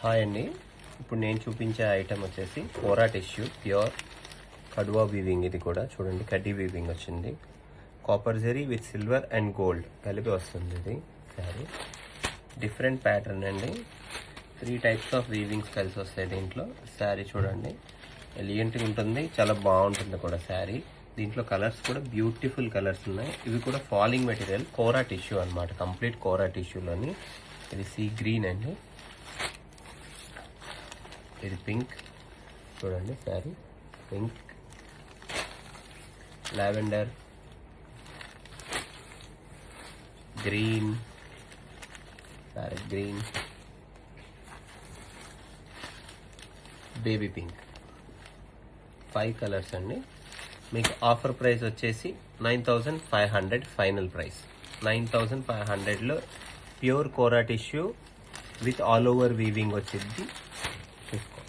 Hi అండి. ఇప్పుడు నేను చూపించే ఐటెం వచ్చేసి కోరా టిష్యూ ప్యూర్ కడ్వా వీవింగ్. ఇది కూడా చూడండి, కడ్డీ వీవింగ్ వచ్చింది. Copper zari with silver and gold కలిపి వస్తుంది. ఇది శారీ డిఫరెంట్ ప్యాటర్న్ అండి. 3 టైప్స్ ఆఫ్ వీవింగ్స్ కలిసి వస్తాయి దీంట్లో. శారీ చూడండి, ఎలిగెంట్గా ఉంటుంది, చాలా బాగుంటుంది కూడా శారీ. దీంట్లో కలర్స్ కూడా బ్యూటిఫుల్ కలర్స్ ఉన్నాయి. ఇవి కూడా ఫాలింగ్ మెటీరియల్ కోరా టిష్యూ అనమాట. కంప్లీట్ కోరా టిష్యూలోని ఇది సీ గ్రీన్ అండి, ఇది పింక్. చూడండి sari pink, lavender, green, parrot green, baby pink. 5 colours అండి. మీకు ఆఫర్ ప్రైస్ వచ్చేసి 9500 ఫైనల్ ప్రైస్. 9500లో pure kora tissue with all over weaving వచ్చింది. చూసుకోండి.